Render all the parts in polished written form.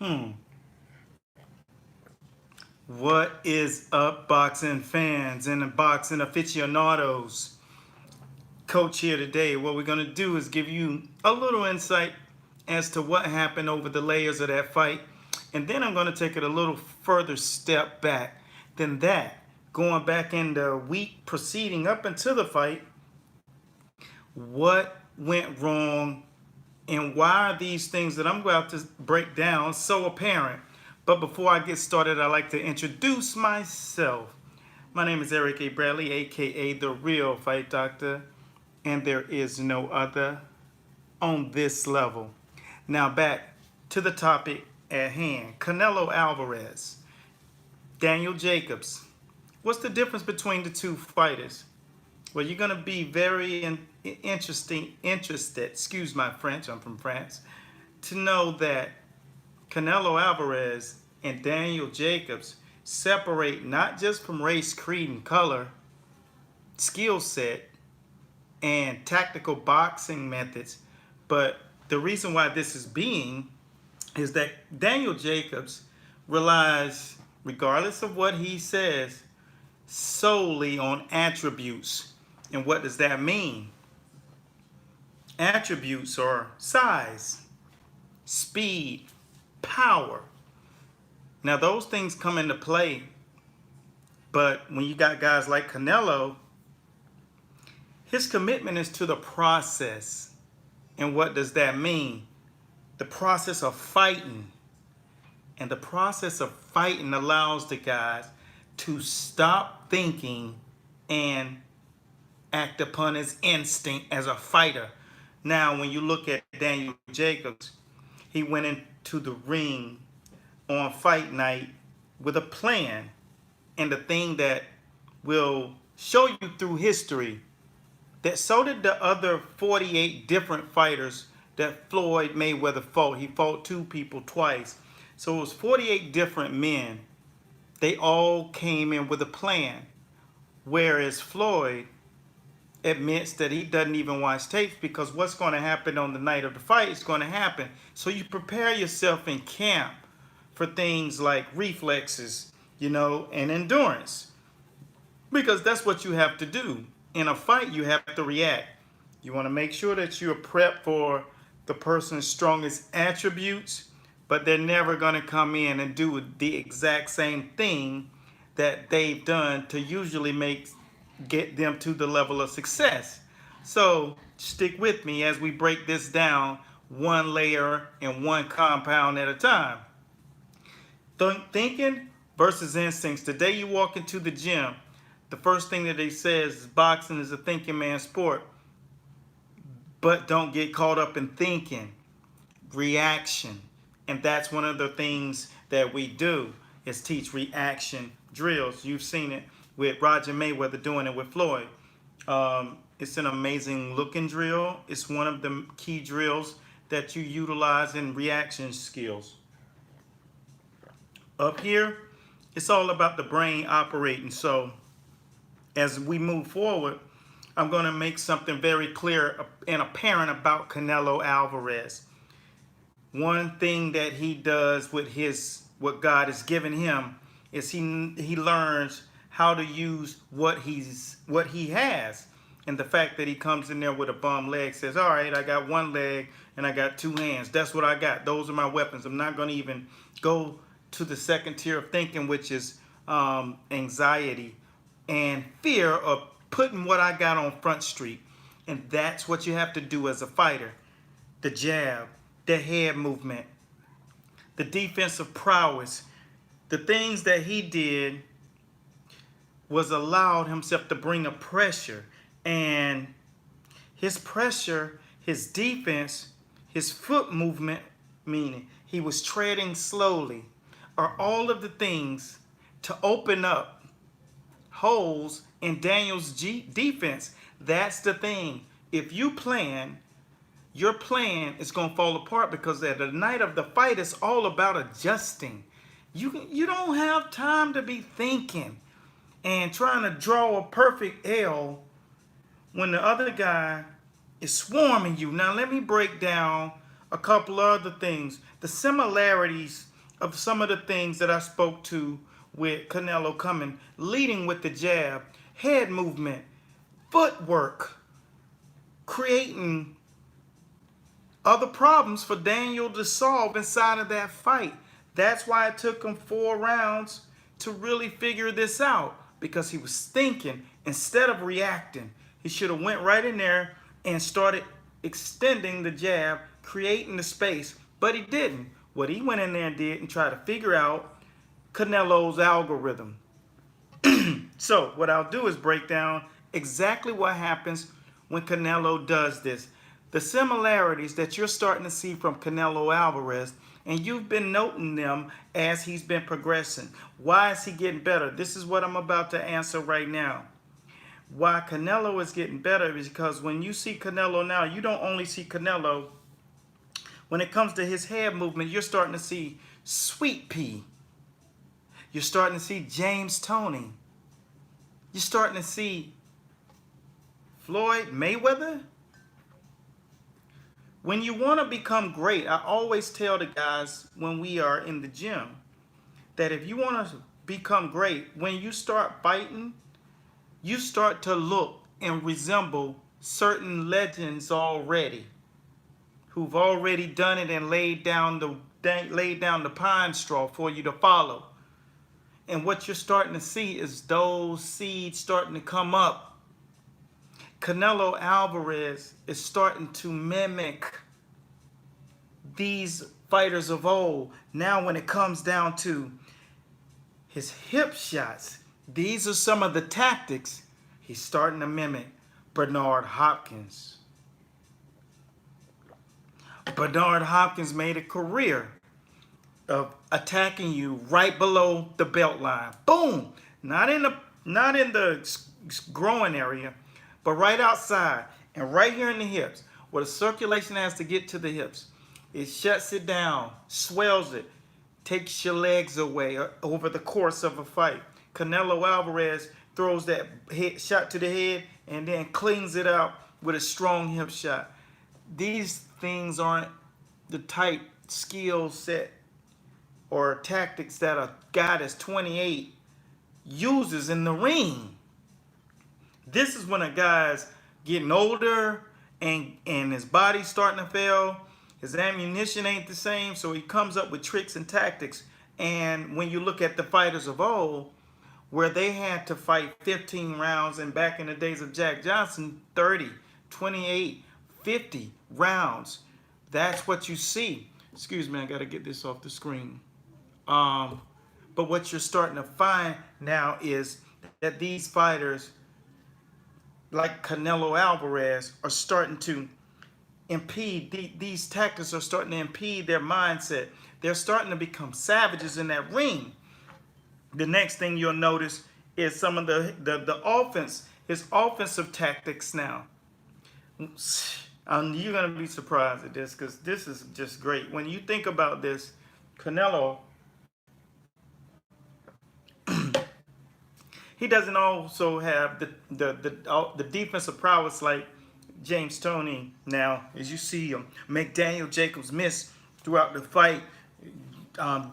Hmm. What is up, boxing fans and boxing aficionados? Coach here today. What we're going to do is give you a little insight as to what happened over the layers of that fight. And then I'm going to take it a little further step back than that. Going back in the week preceding up until the fight, what went wrong and why are these things that I'm about to break down so apparent? But before I get started, I'd like to introduce myself. My name is Eric A. Bradley, aka The Real Fight Doctor, and there is no other on this level. Now back to the topic at hand. Canelo Alvarez, Daniel Jacobs. What's the difference between the two fighters? Well, you're going to be very interested, excuse my French, I'm from France, to know that Canelo Alvarez and Daniel Jacobs separate not just from race, creed, and color, skill set, and tactical boxing methods, but the reason why this is being is that Daniel Jacobs relies, regardless of what he says, solely on attributes. And what does that mean? Attributes are size, speed, power. Now, those things come into play, but when you got guys like Canelo, his commitment is to the process. And what does that mean? The process of fighting. And the process of fighting allows the guys to stop thinking and act upon his instinct as a fighter. Now, when you look at Daniel Jacobs, he went into the ring on fight night with a plan. And the thing that will show you through history that so did the other 48 different fighters that Floyd Mayweather fought. He fought two people twice. So it was 48 different men. They all came in with a plan. Whereas Floyd admits that he doesn't even watch tapes because what's going to happen on the night of the fight is going to happen. So you prepare yourself in camp for things like reflexes, and endurance. Because that's what you have to do. In a fight, you have to react. You want to make sure that you're prepped for the person's strongest attributes, but they're never going to come in and do the exact same thing that they've done to usually get them to the level of success. So stick with me as we break this down one layer and one compound at a time. Thinking versus instincts. The day you walk into the gym, the first thing that they say is boxing is a thinking man's sport. But don't get caught up in thinking. Reaction. And that's one of the things that we do is teach reaction drills. You've seen it with Roger Mayweather doing it with Floyd. It's an amazing looking drill. It's one of the key drills that you utilize in reaction skills. Up here, it's all about the brain operating. So as we move forward, I'm going to make something very clear and apparent about Canelo Alvarez. One thing that he does with what God has given him is he learns how to use what he has. And the fact that he comes in there with a bum leg says, all right, I got one leg and I got two hands. That's what I got. Those are my weapons. I'm not going to even go to the second tier of thinking, which is anxiety and fear of putting what I got on Front Street. And that's what you have to do as a fighter. The jab, the head movement, the defensive prowess. The things that he did was allowed himself to bring a pressure. And his pressure, his defense, his foot movement, meaning he was treading slowly, are all of the things to open up holes in Daniel's defense. That's the thing. If you plan, your plan is going to fall apart because at the night of the fight, it's all about adjusting. You don't have time to be thinking and trying to draw a perfect L when the other guy is swarming you. Now, let me break down a couple other things. The similarities of some of the things that I spoke to with Canelo coming, leading with the jab, head movement, footwork, creating other problems for Daniel to solve inside of that fight. That's why it took him 4 rounds to really figure this out, because he was thinking instead of reacting. He should have went right in there and started extending the jab, creating the space, but he didn't. What he went in there and did and tried to figure out Canelo's algorithm. So what I'll do is break down exactly what happens when Canelo does this. The similarities that you're starting to see from Canelo Alvarez, and you've been noting them as he's been progressing. Why is he getting better? This is what I'm about to answer right now. Why Canelo is getting better is because when you see Canelo now, you don't only see Canelo. When it comes to his head movement, you're starting to see Sweet Pea. You're starting to see James Toney. You're starting to see Floyd Mayweather. When you want to become great, I always tell the guys when we are in the gym that if you want to become great, when you start fighting, you start to look and resemble certain legends already, who've already done it and laid down the pine straw for you to follow. And what you're starting to see is those seeds starting to come up. Canelo Alvarez is starting to mimic these fighters of old. Now when it comes down to his hip shots, these are some of the tactics he's starting to mimic. Bernard Hopkins. Bernard Hopkins made a career of attacking you right below the belt line. Boom! Not in the groin area, but right outside and right here in the hips, where the circulation has to get to the hips. It shuts it down, swells it, takes your legs away over the course of a fight. Canelo Alvarez throws that head shot to the head and then cleans it out with a strong hip shot. These things aren't the type skill set or tactics that a guy that's 28 uses in the ring. This is when a guy's getting older and his body's starting to fail. His ammunition ain't the same, so he comes up with tricks and tactics. And when you look at the fighters of old, where they had to fight 15 rounds, and back in the days of Jack Johnson, 30, 28, 50 rounds. That's what you see. Excuse me, I got to get this off the screen. But what you're starting to find now is that these fighters, like Canelo Alvarez, are starting to impede. These tactics are starting to impede their mindset. They're starting to become savages in that ring. The next thing you'll notice is some of the offense, his offensive tactics now. You're going to be surprised at this, because this is just great. When you think about this, Canelo, he doesn't also have the defensive prowess like James Toney. Now, as you see him make Daniel Jacobs miss throughout the fight,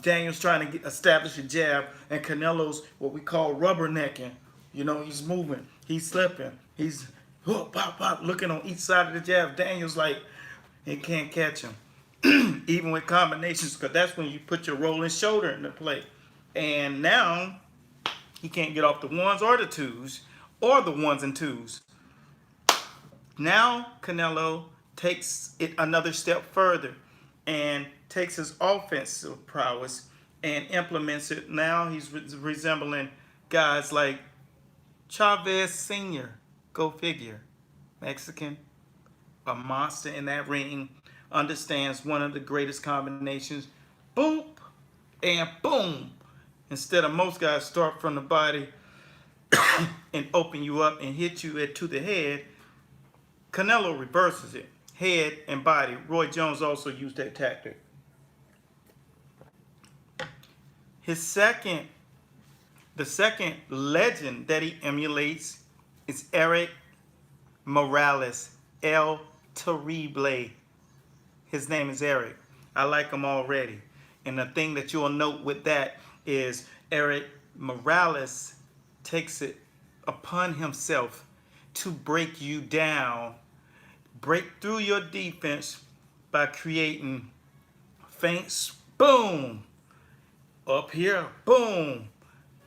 Daniel's trying to establish a jab, and Canelo's what we call rubbernecking. You know, he's moving, he's slipping, he's looking on each side of the jab. Daniel's like, he can't catch him, even with combinations, because that's when you put your rolling shoulder into play. And now he can't get off the ones or the twos, or the ones and twos. Now Canelo takes it another step further and takes his offensive prowess and implements it. Now he's resembling guys like Chavez Sr., go figure, Mexican, a monster in that ring, understands one of the greatest combinations, boop, and boom. Instead of most guys start from the body and open you up and hit you to the head, Canelo reverses it, head and body. Roy Jones also used that tactic. The second legend that he emulates is Eric Morales, El Terrible. His name is Eric. I like him already. And the thing that you'll note with that is Eric Morales takes it upon himself to break you down, break through your defense by creating feints, boom, up here, boom,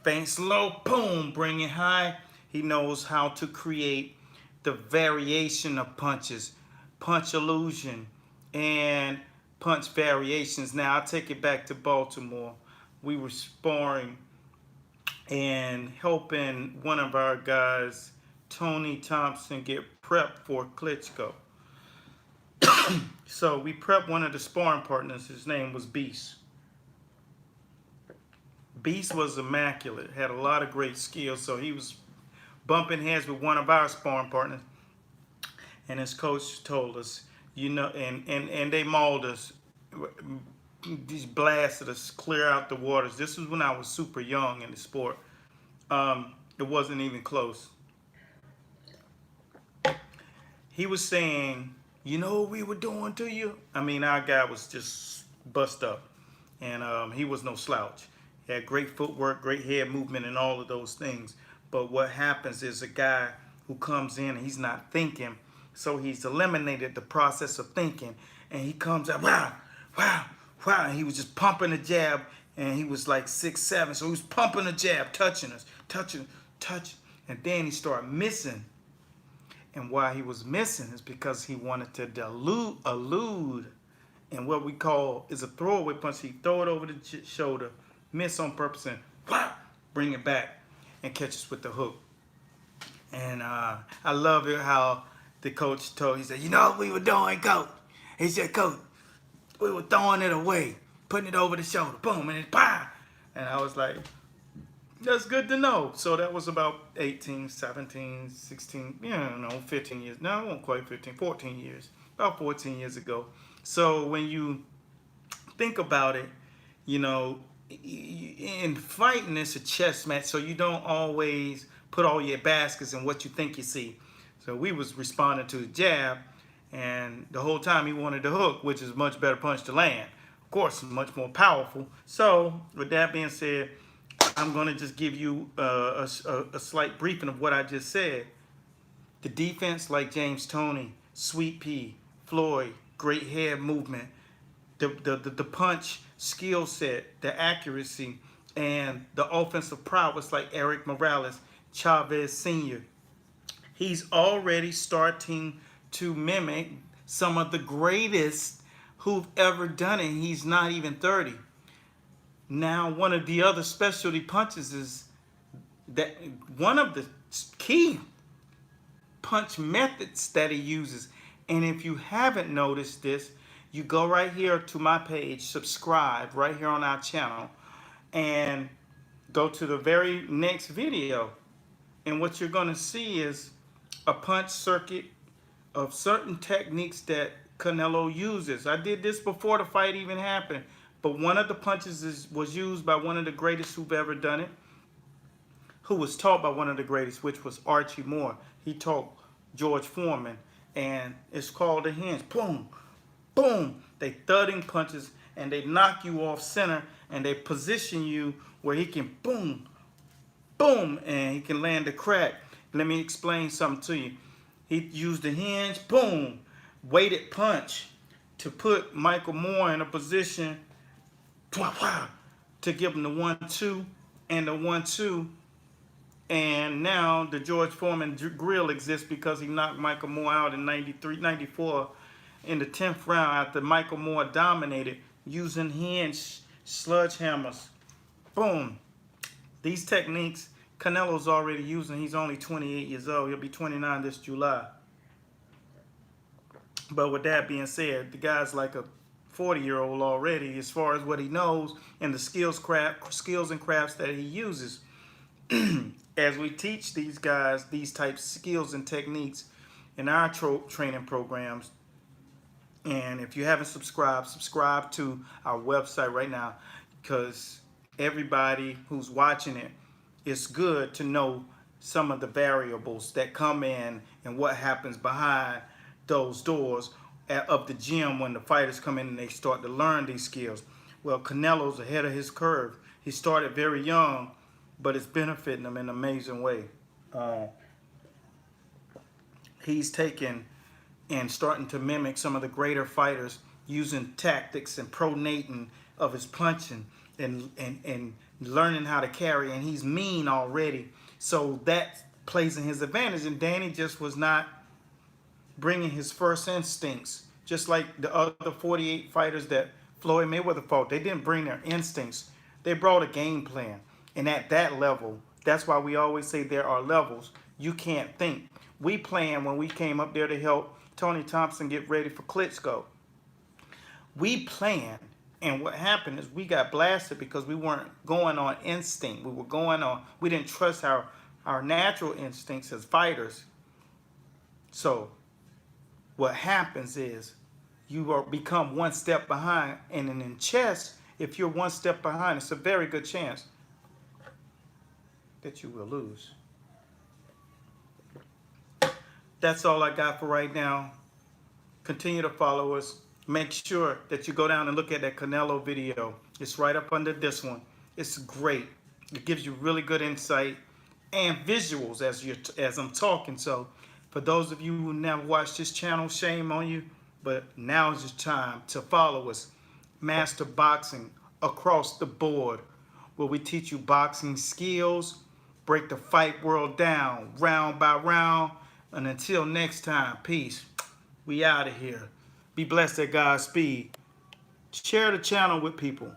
feints low, boom, bring it high. He knows how to create the variation of punches, punch illusion, and punch variations. Now, I'll take it back to Baltimore. We were sparring and helping one of our guys, Tony Thompson, get prepped for Klitschko. So we prepped one of the sparring partners. His name was Beast. Beast was immaculate, had a lot of great skills. So he was bumping heads with one of our sparring partners. And his coach told us, you know, and they mauled us. These blasted us clear out the waters. This was when I was super young in the sport. It wasn't even close. He was saying, you know what we were doing to you? I mean, our guy was just bust up. And he was no slouch. He had great footwork, great head movement, and all of those things. But what happens is a guy who comes in and he's not thinking. So he's eliminated the process of thinking. And he comes up, wow, wow, wow. And he was just pumping the jab. And he was like 6'7". So he was pumping the jab, touching us, touching. And then he started missing. And why he was missing is because he wanted to elude. And what we call is a throwaway punch. He throw it over the shoulder, miss on purpose, and whop, bring it back and catch us with the hook. And I love it how the coach he said, you know what we were doing, coach? He said, coach, we were throwing it away, putting it over the shoulder, boom, and it, bah! And I was like, that's good to know. So that was about 18, 17, 16, 15 years. No, it wasn't quite 15, 14 years. About 14 years ago. So when you think about it, you know, in fighting, it's a chess match. So you don't always put all your baskets in what you think you see. So we was responding to the jab. And the whole time he wanted the hook, which is a much better punch to land. Of course, much more powerful. So with that being said, I'm going to just give you a slight briefing of what I just said. The defense, like James Toney, Sweet Pea, Floyd, great head movement, the punch skill set, the accuracy, and the offensive prowess like Eric Morales, Chavez Sr. He's already starting to mimic some of the greatest who've ever done it. He's not even 30. Now, one of the other specialty punches is that one of the key punch methods that he uses. And if you haven't noticed this, you go right here to my page, subscribe right here on our channel, and go to the very next video. And what you're going to see is a punch circuit of certain techniques that Canelo uses. I did this before the fight even happened. But one of the punches was used by one of the greatest who've ever done it, who was taught by one of the greatest, which was Archie Moore. He taught George Foreman, and it's called the hinge. Boom, boom. They thudding punches, and they knock you off center, and they position you where he can boom, boom, and he can land a crack. Let me explain something to you. He used the hinge, boom, weighted punch to put Michael Moore in a position to give him the 1-2 and the 1-2. And now the George Foreman grill exists because he knocked Michael Moore out in 93, 94 in the 10th round after Michael Moore dominated using hinge sledgehammers. Boom. These techniques Canelo's already using. He's only 28 years old. He'll be 29 this July. But with that being said, the guy's like a 40-year-old already as far as what he knows and the skills and crafts that he uses. As we teach these guys these types of skills and techniques in our training programs. And if you haven't subscribed, subscribe to our website right now, because everybody who's watching it, it's good to know some of the variables that come in and what happens behind those doors of the gym when the fighters come in and they start to learn these skills. Well, Canelo's ahead of his curve. He started very young, but it's benefiting him in an amazing way. Uh, he's taken and starting to mimic some of the greater fighters using tactics and pronating of his punching and learning how to carry, and he's mean already. So that plays in his advantage, and Danny just was not bringing his first instincts, just like the other 48 fighters that Floyd Mayweather fought. They didn't bring their instincts. They brought a game plan. And at that level, that's why we always say there are levels. You can't think. We planned when we came up there to help Tony Thompson get ready for Klitschko. We planned, and what happened is we got blasted because we weren't going on instinct. We didn't trust our natural instincts as fighters. So what happens is you become one step behind, and in chess, if you're one step behind, it's a very good chance that you will lose. That's all I got for right now. Continue to follow us. Make sure that you go down and look at that Canelo video. It's right up under this one. It's great. It gives you really good insight and visuals as I'm talking. So for those of you who never watched this channel, shame on you. But now is the time to follow us. Master Boxing across the board, where we teach you boxing skills, break the fight world down round by round. And until next time, peace. We out of here. Be blessed at God's speed. Share the channel with people.